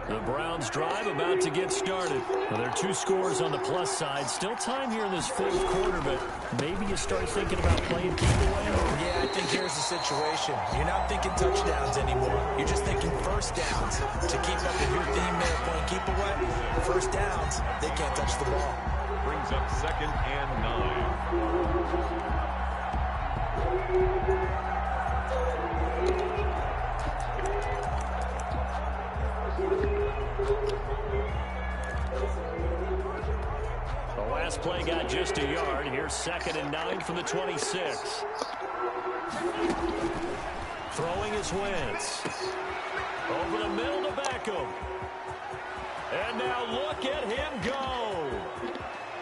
Speaker 1: The Browns drive about to get started. Well, there are 2 scores on the plus side. Still time here in this 4th quarter, but maybe you start thinking about playing keep away.
Speaker 3: Yeah, I think here's the situation. You're not thinking touchdowns anymore. You're just thinking first downs. To keep up with your theme there, playing keep away, first downs, they can't touch the ball.
Speaker 2: Brings up 2nd and 9.
Speaker 1: The last play got just a yard. Here's 2nd and 9 from the 26. Throwing his Wentz. Over the middle to Beckham. And now look at him go.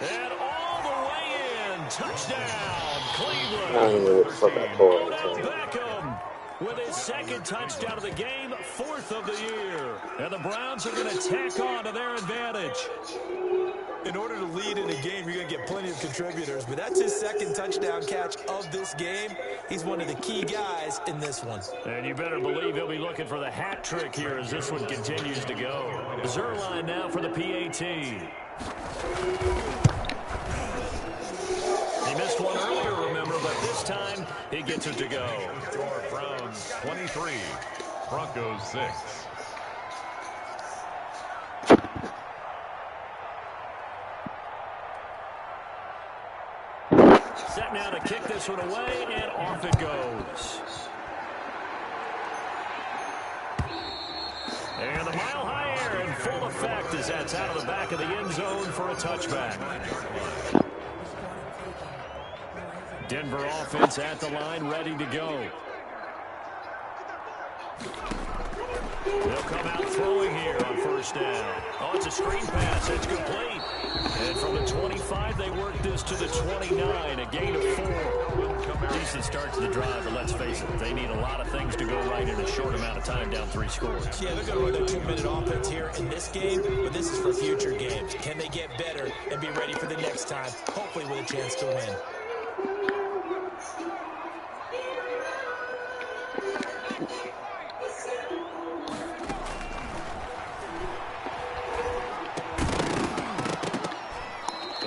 Speaker 1: And all the way in. Touchdown, Cleveland.
Speaker 4: I don't know what the fuck I called it.
Speaker 1: Beckham with his 2nd touchdown of the game, 4th of the year. And the Browns are going to tack on to their advantage.
Speaker 3: In order to lead in a game, you're going to get plenty of contributors, but that's his 2nd touchdown catch of this game. He's one of the key guys in this one.
Speaker 1: And you better believe he'll be looking for the hat trick here as this one continues to go. Zerline now for the PAT. He missed one earlier, remember, but this time he gets it to go.
Speaker 2: Browns 23, Broncos 6.
Speaker 1: Set now to kick this one away, and off it goes. And the mile-high air in full effect as that's out of the back of the end zone for a touchback. Denver offense at the line, ready to go. They'll come out throwing here on 1st down. Oh, it's a screen pass. It's complete. And from the 25, they work this to the 29, a gain of 4. Decent start to the drive, but let's face it, they need a lot of things to go right in a short amount of time, down 3 scores.
Speaker 3: Yeah, they're going to run their 2-minute offense here in this game, but this is for future games. Can they get better and be ready for the next time, hopefully with a chance to win?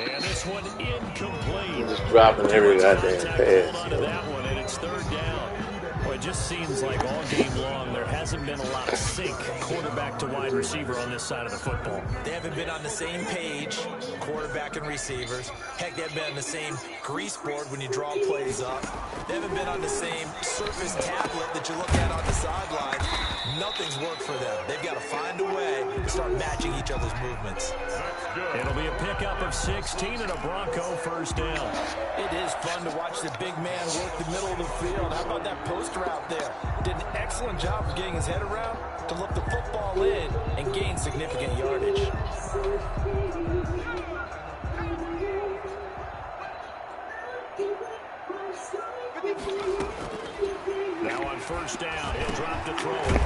Speaker 1: And this one incomplete.
Speaker 4: Just dropping every goddamn pass.
Speaker 1: Onto that one, and it's 3rd down. Well, it just seems like all game long there hasn't been a lot of sync quarterback to wide receiver on this side of the football.
Speaker 3: They haven't been on the same page, quarterback and receivers. Heck, they haven't been on the same grease board when you draw plays up. They haven't been on the same Surface tablet that you look at on the sideline. Nothing's worked for them. They've got to find a way to start matching each other's movements.
Speaker 1: It'll be a pickup of 16 and a Bronco 1st down.
Speaker 3: It is fun to watch the big man work the middle of the field. How about that post route there? Did an excellent job of getting his head around to look the football in and gain significant yardage.
Speaker 1: first down. He'll drop to throw it.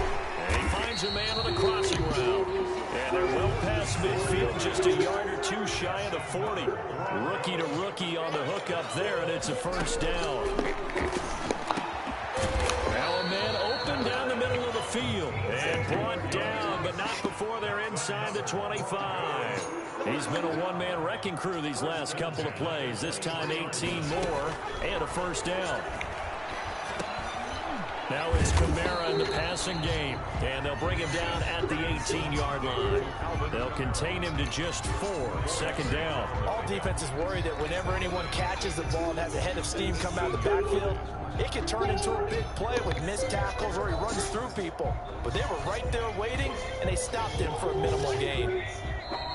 Speaker 1: And he finds a man on the crossing route. And they're well past midfield, just a yard or two shy of the 40. Rookie to rookie on the hook up there, and it's a first down. Now a man open down the middle of the field. And brought down, but not before they're inside the 25. He's been a one-man wrecking crew these last couple of plays. This time 18 more and a first down. Now it's Kamara in the passing game, and they'll bring him down at the 18-yard line. They'll contain him to just 4, second down.
Speaker 3: All defenses worry that whenever anyone catches the ball and has a head of steam come out of the backfield, it can turn into a big play with missed tackles or he runs through people. But they were right there waiting, and they stopped him for a minimal gain.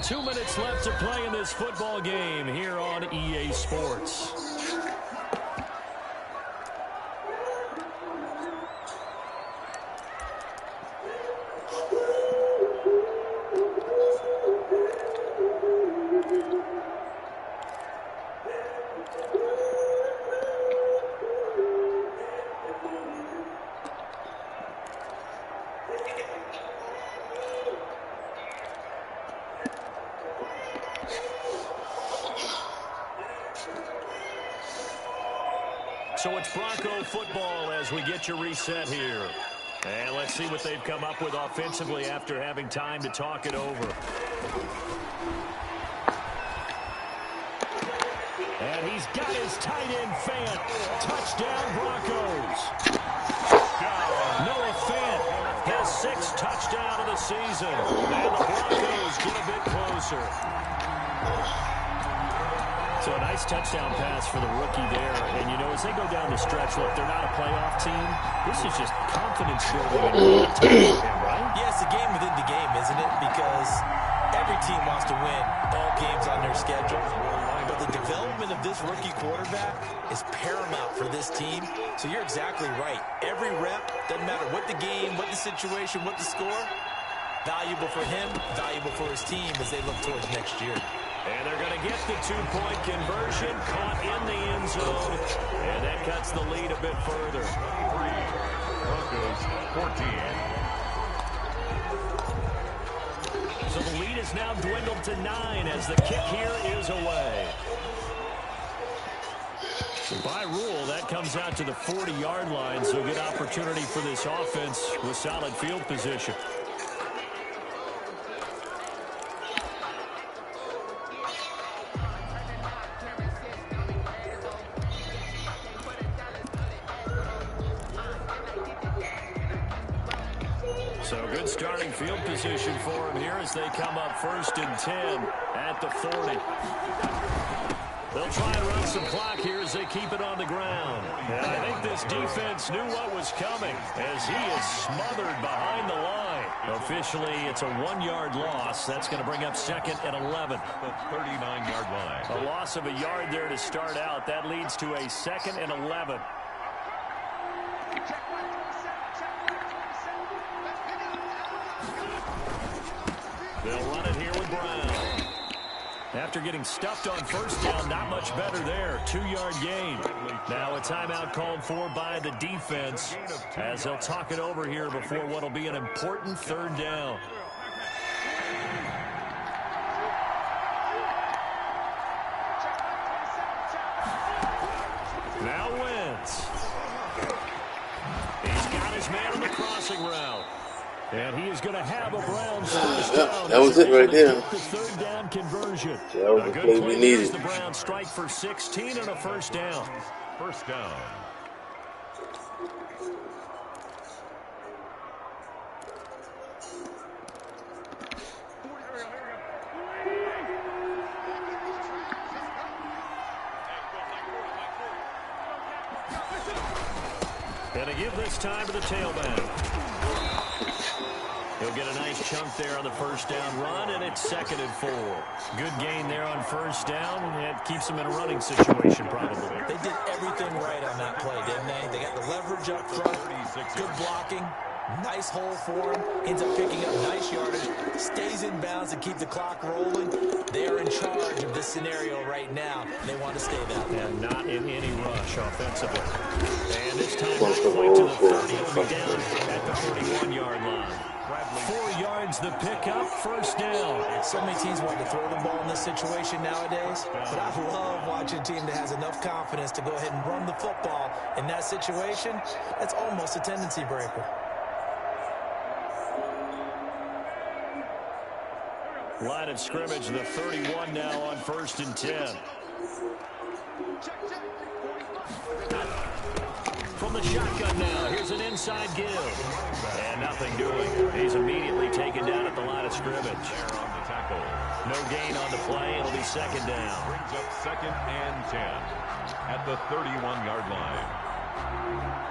Speaker 1: 2 minutes left to play in this football game here on EA Sports. So it's Bronco football as we get you reset here. And let's see what they've come up with offensively after having time to talk it over. And he's got his tight end Fant. Touchdown Broncos. Noah Fant has 6 touchdowns of the season. And the Broncos get a bit closer. So a nice touchdown pass for the rookie there. And, you know, as they go down the stretch, look, they're not a playoff team. This is just confidence building. Right?
Speaker 3: Yeah, it's a game within the game, isn't it? Because every team wants to win all games on their schedule. But the development of this rookie quarterback is paramount for this team. So you're exactly right. Every rep, doesn't matter what the game, what the situation, what the score, valuable for him, valuable for his team as they look towards next year.
Speaker 1: And they're going to get the 2-point conversion, caught in the end zone, and that cuts the lead a bit further.
Speaker 2: Broncos 14.
Speaker 1: So the lead is now dwindled to 9 as the kick here is away. By rule, that comes out to the 40-yard line, so good opportunity for this offense with solid field position. So good starting field position for him here as they come up 1st and 10 at the 40. They'll try and run some clock here as they keep it on the ground. And I think this defense knew what was coming as he is smothered behind the line. Officially, it's a 1-yard loss. That's going to bring up 2nd and 11.
Speaker 2: The 39-yard line.
Speaker 1: A loss of a yard there to start out. That leads to a 2nd and 11. They'll run it here with Brown. After getting stuffed on first down, not much better there. 2-yard gain. Now a timeout called for by the defense as they'll talk it over here before what will be an important 3rd down. Now Wentz. He's got his man on the crossing route. And he is going to have a Browns first down.
Speaker 4: That was it right there.
Speaker 1: The 3rd down conversion.
Speaker 4: That was the play we needed.
Speaker 1: The Browns strike for 16 and a first down.
Speaker 2: First down.
Speaker 1: And a give this time to the tailback. He'll get a nice chunk there on the first down run, and it's 2nd and 4. Good gain there on first down. It keeps them in a running situation, probably.
Speaker 3: They did everything right on that play, didn't they? They got the leverage up front, good blocking, nice hole for him. Ends up picking up nice yardage, stays in bounds and keep the clock rolling. They are in charge of this scenario right now. They want to stay that way.
Speaker 1: And not in any rush offensively. And this time, point to the 30 on be down at the 31-yard line. 4 yards the pickup, first down.
Speaker 3: So many teams want to throw the ball in this situation nowadays, but I love watching a team that has enough confidence to go ahead and run the football in that situation. That's almost a tendency breaker.
Speaker 1: Line of scrimmage, the 31 now on 1st and 10. From the shotgun now, here's an inside give. And nothing doing. He's immediately taken down at the line of scrimmage.
Speaker 2: There on the tackle.
Speaker 1: No gain on the play. It'll be second down.
Speaker 2: Brings up 2nd and 10 at the 31-yard line.